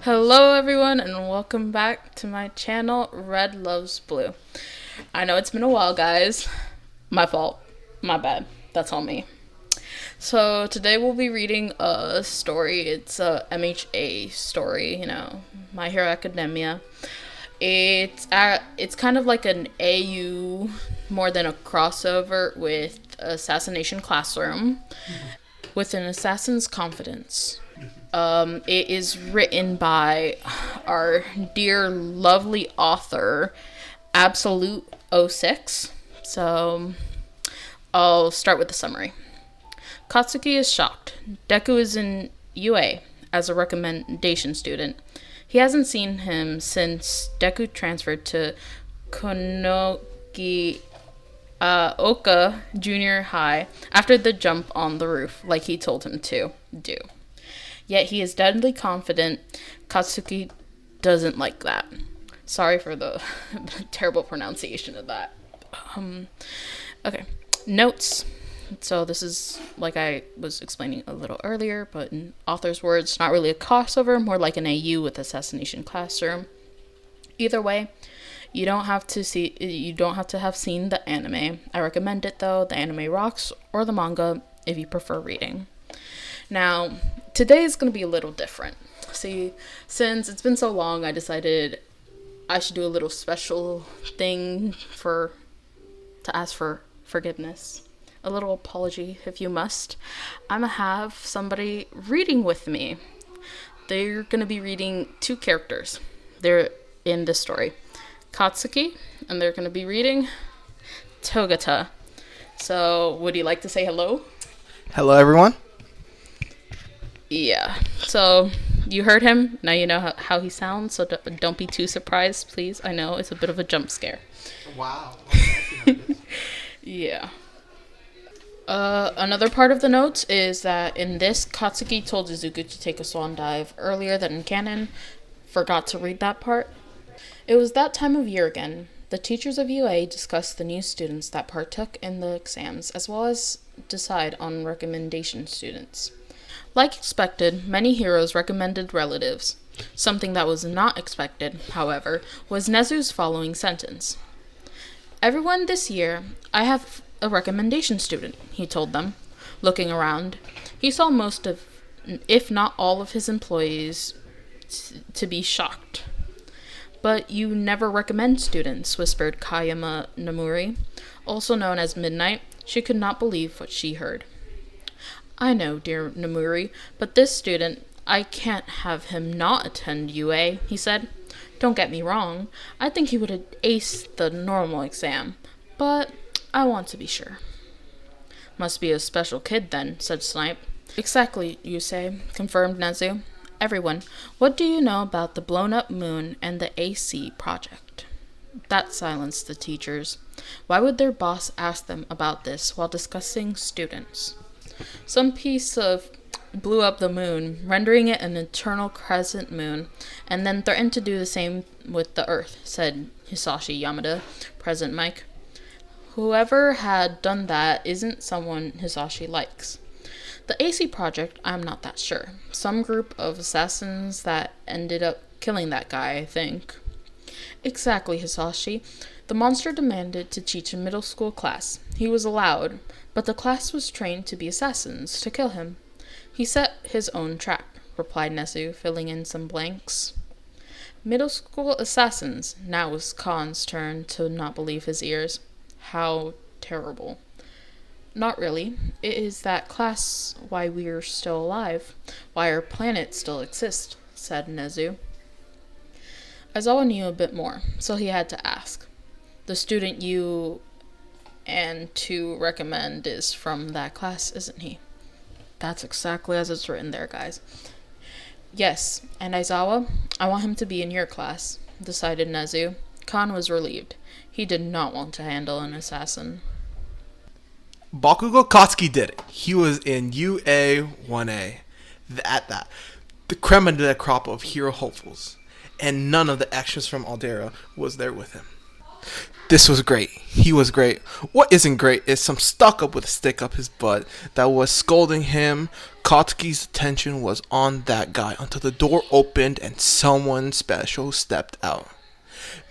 Hello everyone and welcome back to my channel, Red Loves Blue. I know it's been a while, guys. My fault. My bad. That's all me. So today we'll be reading a story. It's a MHA story, My Hero Academia. It's kind of like an AU more than a crossover with Assassination Classroom with an assassin's confidence. It is written by our dear, lovely author, Absolute06. So, I'll start with the summary. Katsuki is shocked. Deku is in UA as a recommendation student. He hasn't seen him since Deku transferred to Konoki Oka Junior High after the jump on the roof, like he told him to do. Yet he is deadly confident Katsuki doesn't like that. Sorry for the terrible pronunciation of that. Okay. Notes. So this is, like I was explaining a little earlier, but in author's words, not really a crossover, more like an AU with Assassination Classroom. Either way, you don't have to have seen the anime. I recommend it though. The anime rocks, or the manga if you prefer reading. Now, today is going to be a little different. See, since it's been so long, I decided I should do a little special thing to ask for forgiveness. A little apology, if you must. I'm going to have somebody reading with me. They're going to be reading two characters. They're in this story. Katsuki, and they're going to be reading Togata. So, would you like to say hello? Hello, everyone. Yeah, so you heard him. Now you know how he sounds, so don't be too surprised, please. I know it's a bit of a jump scare. Wow. Yeah. Another part of the notes is that in this, Katsuki told Izuku to take a swan dive earlier than in canon. Forgot to read that part. It was that time of year again. The teachers of UA discussed the new students that partook in the exams, as well as decide on recommendation students. Like expected, many heroes recommended relatives. Something that was not expected, however, was Nezu's following sentence. Everyone this year, I have a recommendation student, he told them. Looking around, he saw most of, if not all of his employees to be shocked. But you never recommend students, whispered Kayama Namuri, also known as Midnight. She could not believe what she heard. I know, dear Namuri, but this student, I can't have him not attend UA, he said. Don't get me wrong, I think he would have aced the normal exam, but I want to be sure. Must be a special kid then, said Snipe. Exactly, you say, confirmed Nezu. Everyone, what do you know about the blown-up moon and the AC project? That silenced the teachers. Why would their boss ask them about this while discussing students? Some piece of blew up the moon, rendering it an eternal crescent moon, and then threatened to do the same with the Earth, said Hisashi Yamada, present Mike. Whoever had done that isn't someone Hisashi likes. The AC project, I'm not that sure. Some group of assassins that ended up killing that guy, I think. Exactly, Hisashi. The monster demanded to teach a middle school class. He was allowed, but the class was trained to be assassins to kill him. He set his own trap, replied Nezu, filling in some blanks. Middle school assassins. Now it was Khan's turn to not believe his ears. How terrible. Not really. It is that class why we're still alive, why our planet still exists, said Nezu. Aizawa knew a bit more, so he had to ask. The student you and to recommend is from that class, isn't he? That's exactly as it's written there, guys. Yes, and Aizawa, I want him to be in your class, decided Nezu. Khan was relieved. He did not want to handle an assassin. Bakugo Katsuki did it. He was in UA 1A. At that. The creme de la crop of hero hopefuls. And none of the extras from Aldera was there with him. This was great. He was great. What isn't great is some stuck up with a stick up his butt that was scolding him. Katsuki's attention was on that guy until the door opened and someone special stepped out.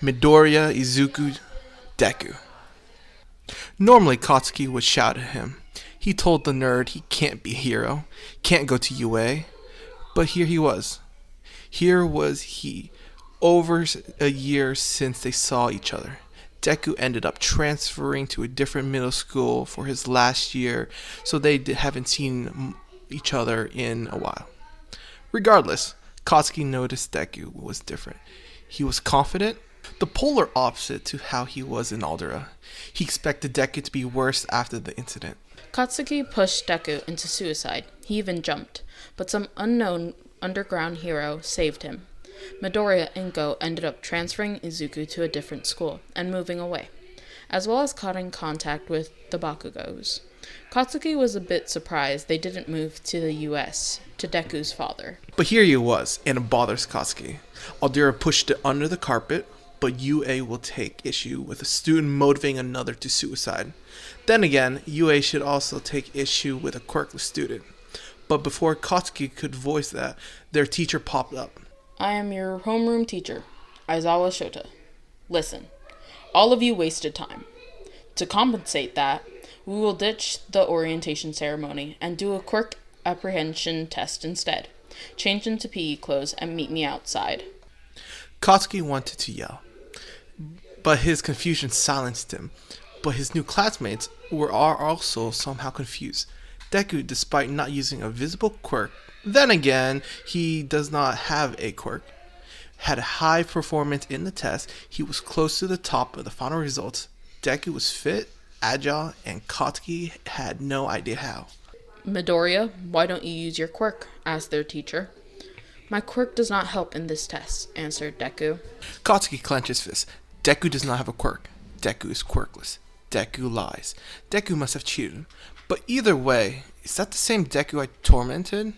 Midoriya, Izuku, Deku. Normally Katsuki would shout at him. He told the nerd he can't be a hero, can't go to UA, but here he was. Here was he, over a year since they saw each other. Deku ended up transferring to a different middle school for his last year, so they haven't seen each other in a while. Regardless, Katsuki noticed Deku was different. He was confident, the polar opposite to how he was in Aldera. He expected Deku to be worse after the incident. Katsuki pushed Deku into suicide. He even jumped, but some unknown underground hero saved him. Midoriya and Go ended up transferring Izuku to a different school and moving away, as well as cutting contact with the Bakugos. Katsuki was a bit surprised they didn't move to the US, to Deku's father. But here he was, and it bothers Katsuki. Aldera pushed it under the carpet, but UA will take issue with a student motivating another to suicide. Then again, UA should also take issue with a quirkless student. But before Katsuki could voice that, their teacher popped up. I am your homeroom teacher, Aizawa Shota. Listen, all of you wasted time. To compensate that, we will ditch the orientation ceremony and do a Quirk apprehension test instead. Change into PE clothes and meet me outside. Katsuki wanted to yell, but his confusion silenced him. But his new classmates are also somehow confused. Deku, despite not using a visible quirk, then again, he does not have a quirk, had a high performance in the test. He was close to the top of the final results. Deku was fit, agile, and Katsuki had no idea how. Midoriya, why don't you use your quirk? Asked their teacher. My quirk does not help in this test, answered Deku. Katsuki clenched his fist. Deku does not have a quirk. Deku is quirkless. Deku lies. Deku must have cheated. But either way, is that the same Deku I tormented?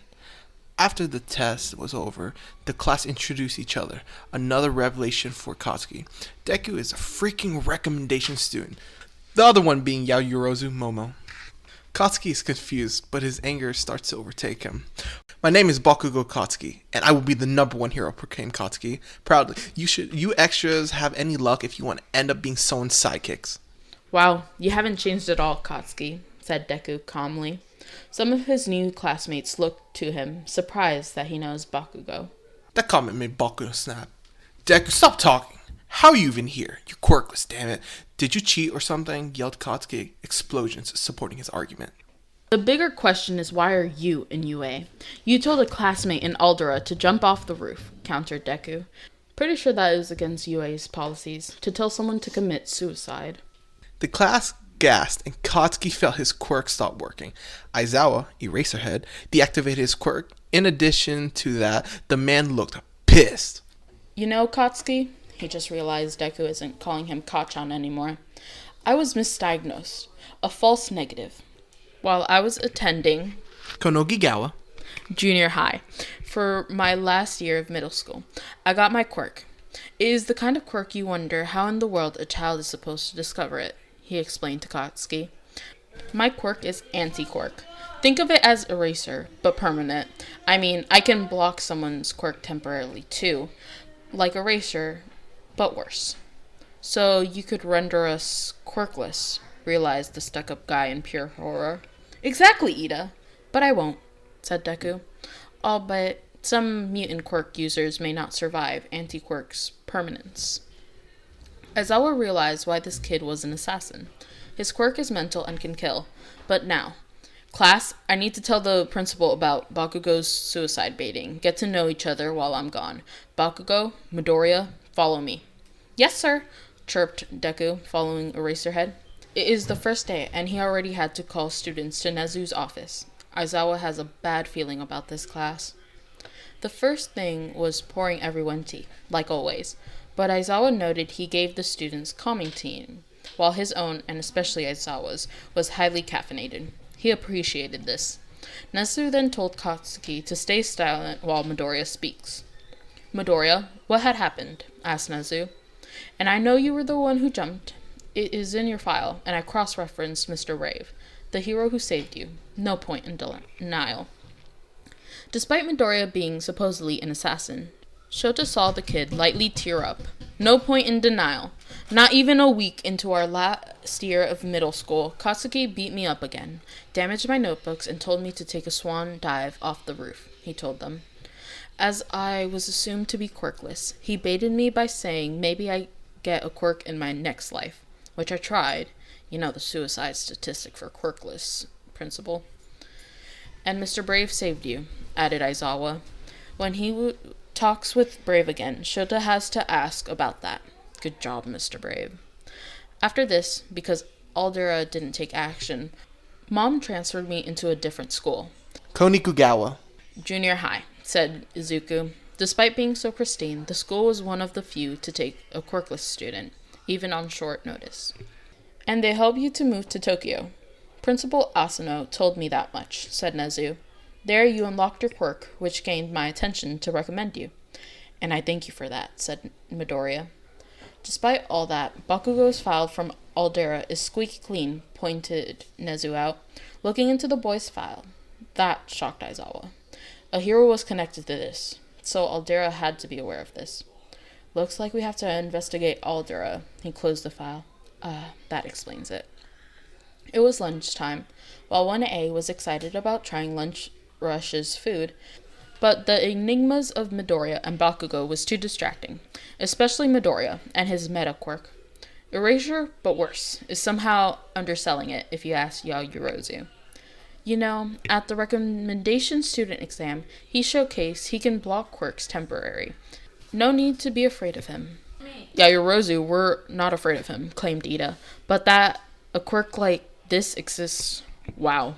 After the test was over, the class introduced each other. Another revelation for Katsuki. Deku is a freaking recommendation student. The other one being Yaoyorozu Momo. Katsuki is confused, but his anger starts to overtake him. My name is Bakugo Katsuki, and I will be the #1 hero, proclaimed Katsuki proudly. You extras have any luck if you want to end up being someone's sidekicks. Wow, you haven't changed at all, Katsuki, said Deku calmly. Some of his new classmates looked to him, surprised that he knows Bakugo. That comment made Bakugo snap. Deku, stop talking! How are you even here? You're quirkless, damn it. Did you cheat or something? Yelled Katsuki, explosions supporting his argument. The bigger question is, why are you in UA? You told a classmate in Aldera to jump off the roof, countered Deku. Pretty sure that is against UA's policies, to tell someone to commit suicide. The class gasped, and Katsuki felt his quirk stop working. Aizawa, Eraserhead, deactivated his quirk. In addition to that, the man looked pissed. You know, Katsuki, he just realized Deku isn't calling him Kachan anymore. I was misdiagnosed. A false negative. While I was attending Konogigawa junior high for my last year of middle school, I got my quirk. It is the kind of quirk you wonder how in the world a child is supposed to discover it, he explained to Katsuki. My quirk is anti-quirk. Think of it as eraser, but permanent. I mean, I can block someone's quirk temporarily too, like eraser, but worse. So you could render us quirkless, realized the stuck-up guy in pure horror. Exactly, Ida. But I won't, said Deku. Albeit some mutant quirk users may not survive anti-quirk's permanence. Aizawa realized why this kid was an assassin. His quirk is mental and can kill. But now, class, I need to tell the principal about Bakugo's suicide baiting. Get to know each other while I'm gone. Bakugo, Midoriya, follow me. Yes, sir, chirped Deku, following Eraserhead. It is the first day, and he already had to call students to Nezu's office. Aizawa has a bad feeling about this class. The first thing was pouring everyone tea, like always, but Aizawa noted he gave the students calming tea, while his own, and especially Aizawa's, was highly caffeinated. He appreciated this. Nezu then told Katsuki to stay silent while Midoriya speaks. Midoriya, what had happened? Asked Nezu. And I know you were the one who jumped. It is in your file, and I cross-referenced Mr. Brave, the hero who saved you. No point in denial. Despite Midoriya being supposedly an assassin, Shota saw the kid lightly tear up. No point in denial. Not even a week into our last year of middle school, Katsuki beat me up again, damaged my notebooks, and told me to take a swan dive off the roof, he told them. As I was assumed to be quirkless, he baited me by saying maybe I get a quirk in my next life, which I tried. You know, the suicide statistic for quirkless principle. And Mr. Brave saved you, added Aizawa. When he talks with Brave again, Shota has to ask about that. Good job, Mr. Brave. After this, because Aldera didn't take action, Mom transferred me into a different school. Konikugawa. Junior high, said Izuku. Despite being so pristine, the school was one of the few to take a quirkless student, even on short notice. And they helped you to move to Tokyo. Principal Asano told me that much, said Nezu. There you unlocked your quirk, which gained my attention to recommend you. And I thank you for that, said Midoriya. Despite all that, Bakugo's file from Aldera is squeaky clean, pointed Nezu out, looking into the boy's file. That shocked Aizawa. A hero was connected to this, so Aldera had to be aware of this. Looks like we have to investigate Aldera. He closed the file. That explains it. It was lunchtime. While 1A was excited about trying Lunch Rush's food, but the enigmas of Midoriya and Bakugo was too distracting, especially Midoriya and his meta quirk. Erasure, but worse, is somehow underselling it if you ask Yaoyorozu. You know, at the recommendation student exam, he showcased he can block quirks temporary. No need to be afraid of him. Yaoyorozu were not afraid of him, claimed Ida, but that a quirk like this exists, wow.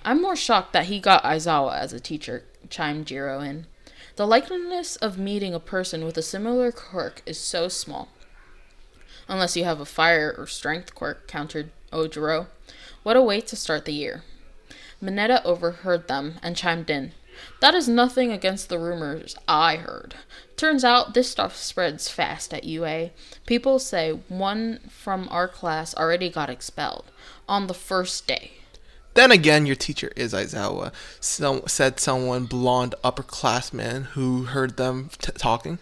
I'm more shocked that he got Aizawa as a teacher, chimed Jiro in. The likeliness of meeting a person with a similar quirk is so small. Unless you have a fire or strength quirk, countered Ojiro. What a way to start the year. Mineta overheard them and chimed in. That is nothing against the rumors I heard. Turns out this stuff spreads fast at UA. People say one from our class already got expelled on the first day. Then again, your teacher is Aizawa, said someone blonde upperclassman who heard them talking.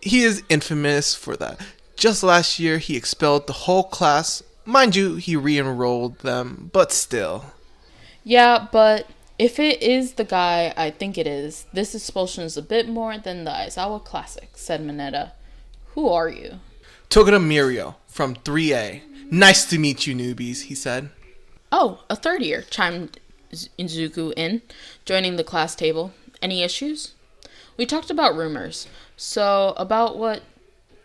He is infamous for that. Just last year, he expelled the whole class. Mind you, he re-enrolled them, but still. Yeah, but if it is the guy I think it is, this expulsion is a bit more than the Aizawa Classic, said Mineta. Who are you? Togata Mirio from 3A. Nice to meet you, newbies, he said. Oh, a third year, chimed Izuku in, joining the class table. Any issues? We talked about rumors. So, about what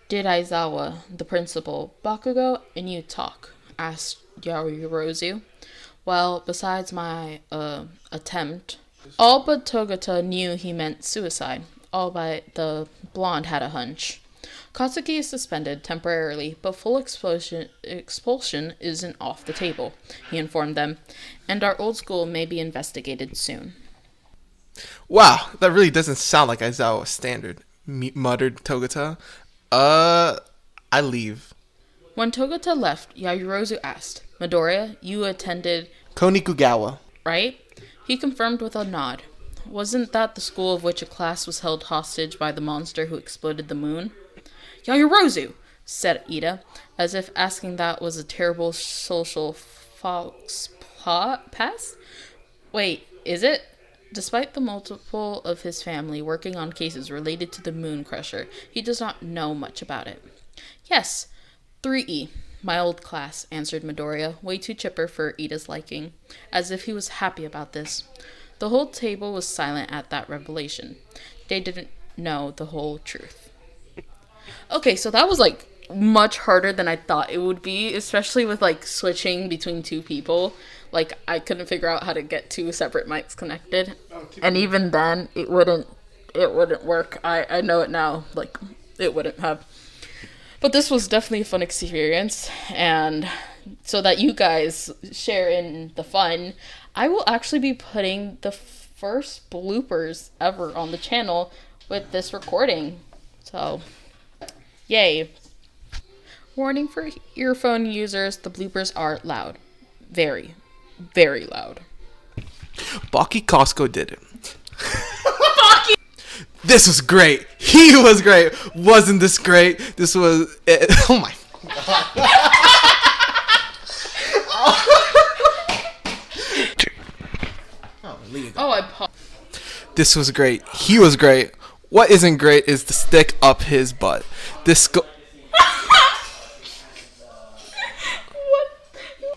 did Aizawa, the principal, Bakugo, and you talk? Asked Yaoyorozu. Well, besides my, attempt, all but Togata knew he meant suicide. All but the blonde had a hunch. Katsuki is suspended temporarily, but full expulsion isn't off the table, he informed them, and our old school may be investigated soon. Wow, that really doesn't sound like Aizawa's standard, muttered Togata. I leave. When Togata left, Yaoyorozu asked, Midoriya, you attended Konikugawa, right? He confirmed with a nod. Wasn't that the school of which a class was held hostage by the monster who exploded the moon? Yaoyorozu, said Ida, as if asking that was a terrible social fox pass. Wait, is it? Despite the multiple of his family working on cases related to the moon crusher, he does not know much about it. Yes, 3E, my old class, answered Midoriya, way too chipper for Ida's liking, as if he was happy about this. The whole table was silent at that revelation. They didn't know the whole truth. Okay, so that was, much harder than I thought it would be, especially with, switching between two people. I couldn't figure out how to get two separate mics connected. And even then, it wouldn't work. I know it now. It wouldn't have. But this was definitely a fun experience. And so that you guys share in the fun, I will actually be putting the first bloopers ever on the channel with this recording. So, yay. Warning for earphone users, the bloopers are loud. Very, very loud. Baki Costco did it. Baki! This was great. He was great. Wasn't this great? This was... Oh my god. This was great. He was great. What isn't great is the stick up his butt.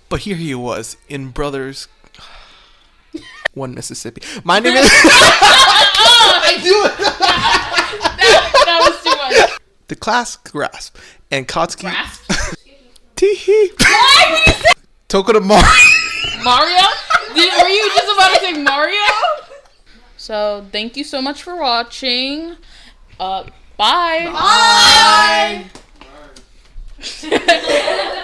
But here he was in Brothers One Mississippi. My name is I do it. That was too much. The class grasp and Katsuki. Grasp? Teehee. Why would you say Toko to Mario. Mario? Were you just about to say Mario? So thank you so much for watching. Bye. Bye. Bye.